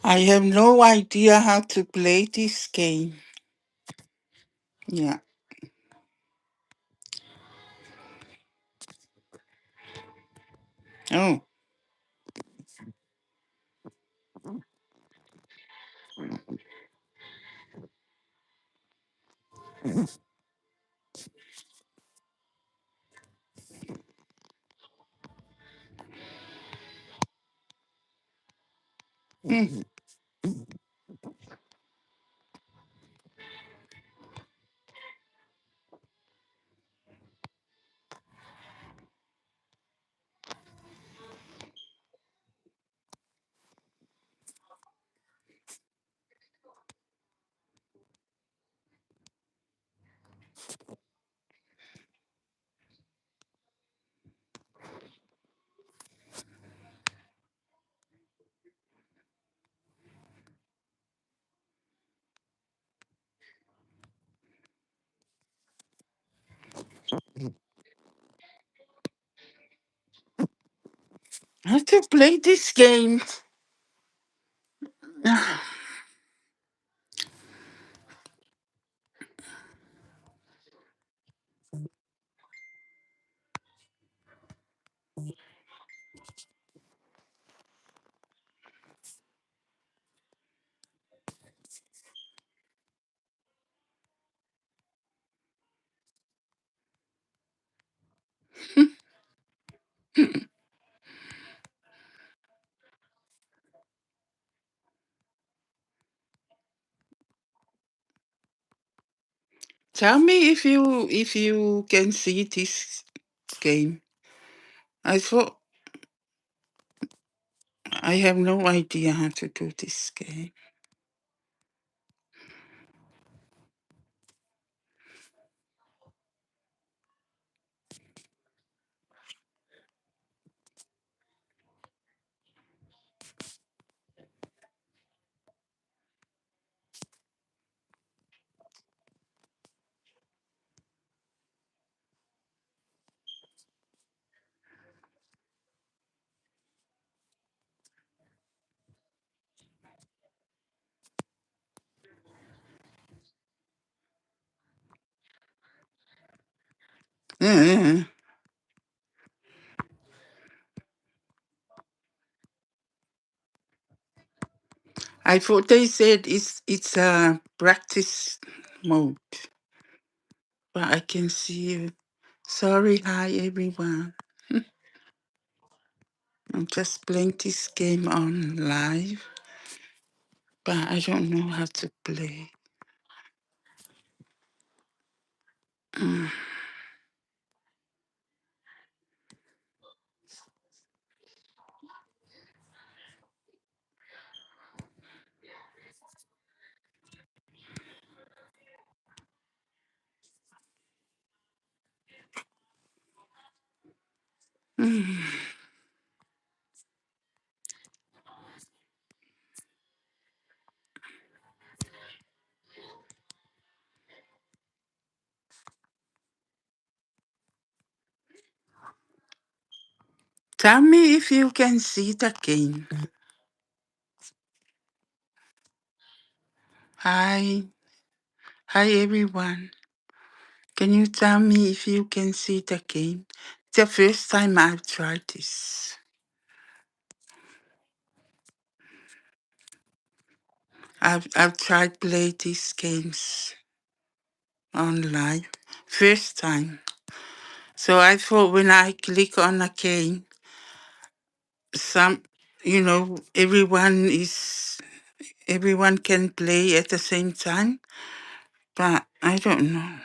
I have no idea how to play this game. Yeah. Oh. Mm. How to play this game? Tell me if you can see this game. I thought I have no idea how to do this game. Uh, I thought they said it's a practice mode, but I can see you. Sorry, hi everyone. I'm just playing this game on live, but I don't know how to play. Mm. Mm. Tell me if you can see the game. Hi, hi everyone. Can you tell me if you can see the game? It's the first time I've tried this. I've tried play these games on live. First time. So I thought when I click on a game, some everyone can play at the same time. But I don't know.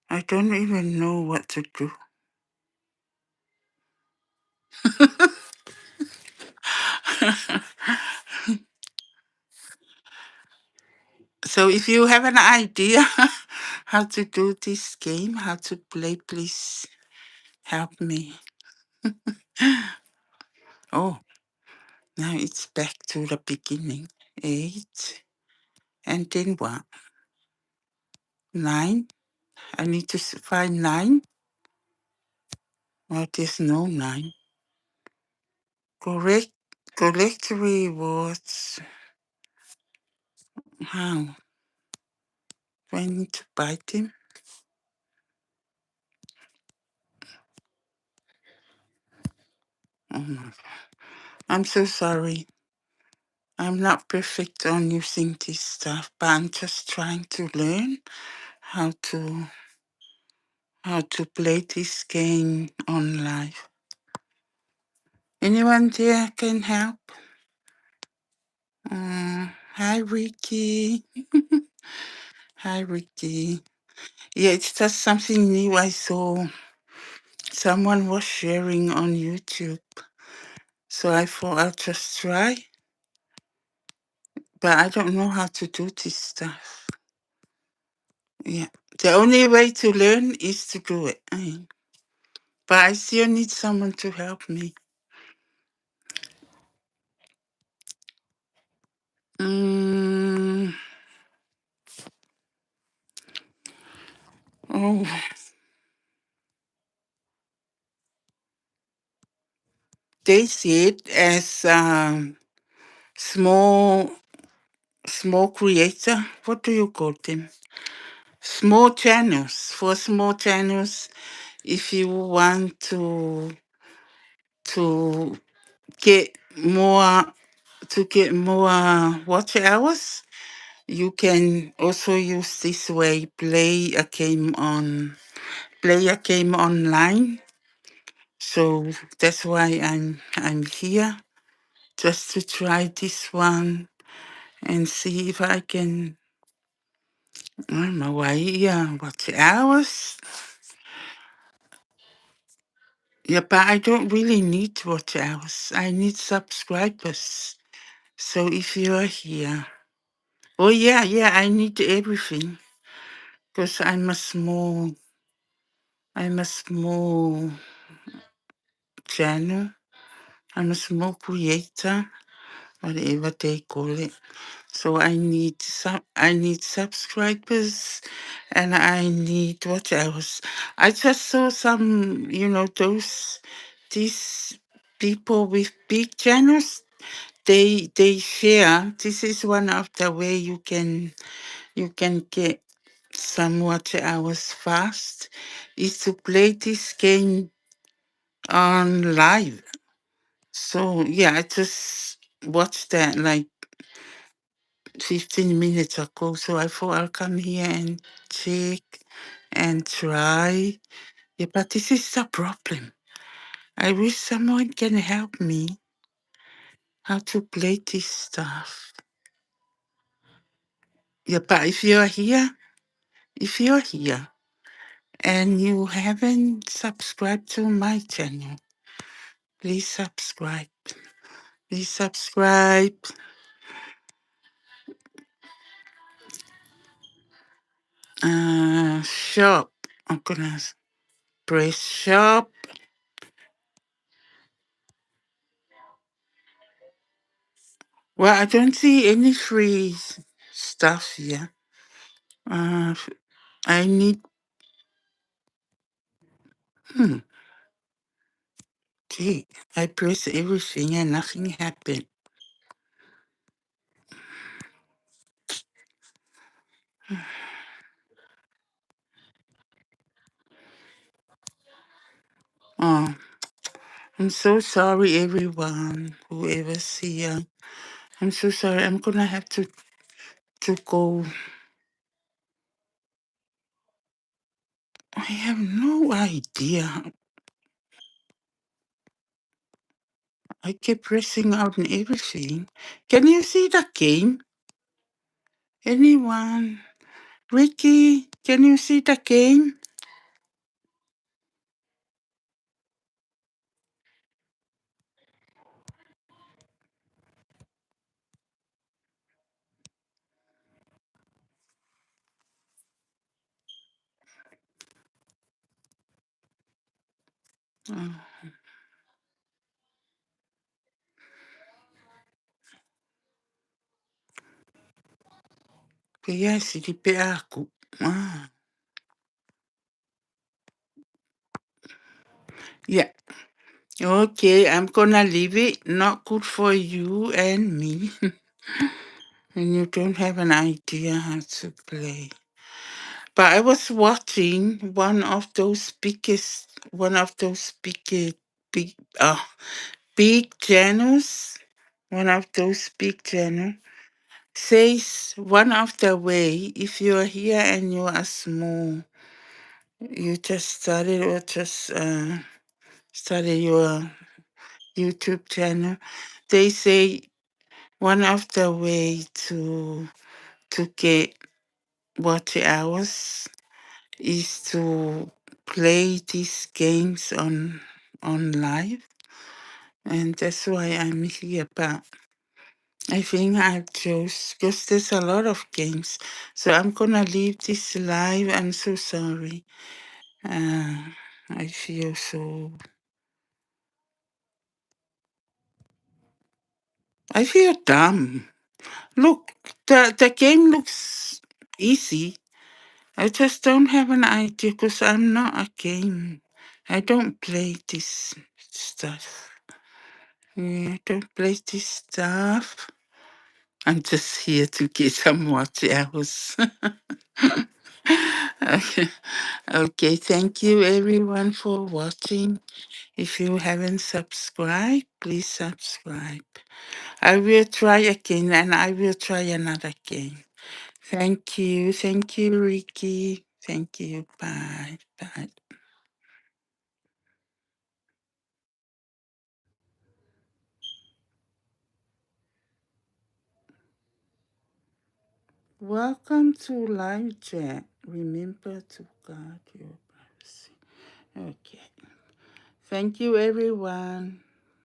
I don't even know what to do. So if you have an idea how to do this game, how to play, please help me. Oh, now it's back to the beginning. 8. And then what? 9. I need to find 9. Well, there's no 9. Correct. Collect rewards. How? Do I need to buy them? Oh my. I'm so sorry. I'm not perfect on using this stuff, but I'm just trying to learn how to play this game on live. Anyone there can help? Hi, Ricky. Hi, Ricky. Yeah, it's just something new I saw. Someone was sharing on YouTube. So I thought I'll just try. But I don't know how to do this stuff. Yeah. The only way to learn is to do it. But I still need someone to help me. Oh, they see it as small creator. What do you call them? Small channels. For small channels, if you want to get more watch hours, you can also use this way. Play a game online. So that's why I'm here, just to try this one and see if I can. I don't know why. Yeah, watch hours. Yeah, but I don't really need watch hours. I need subscribers. So if you're here, oh yeah, I need everything because I'm a small channel. I'm a small creator, whatever they call it. So I need subscribers, and I need what else? I just saw some, these people with big channels. They share. This is one of the way you can get some watch hours fast, is to play this game on live. So yeah, I just watched that like 15 minutes ago. So I thought I'll come here and check and try. Yeah, but this is the problem. I wish someone can help me how to play this stuff. Yeah, but if you're here and you haven't subscribed to my channel, please subscribe. Please subscribe. Shop. I'm gonna press shop. Well, I don't see any free stuff here. Uh, I need. Hmm. Gee, I press everything and nothing happened. Oh, I'm so sorry, everyone. Whoever's here, I'm so sorry. I'm gonna have to go. I have no idea. I keep pressing out on everything. Can you see the game? Anyone? Ricky, can you see the game? Oh, kaya silipi ako. Ah, yeah. Okay, I'm gonna leave it. Not good for you and me. And you don't have an idea how to play. But I was watching one of those big, big channels, one of those big channels, says one of the way, if you're here and you are small, you just started your YouTube channel, they say one of the way to get watch hours is to play these games on live, and that's why I'm here. But I think I chose because there's a lot of games, so I'm gonna leave this live. I'm so sorry. I feel so. I feel dumb. Look, the game looks easy. I just don't have an idea because I'm not a game. I don't play this stuff. Yeah, I don't play this stuff. I'm just here to get some watch hours. Okay. Okay, thank you everyone for watching. If you haven't subscribed, please subscribe. I will try again and I will try another game. Thank you. Thank you, Ricky. Thank you. Bye. Bye. Welcome to live chat. Remember to guard your privacy. Okay. Thank you, everyone.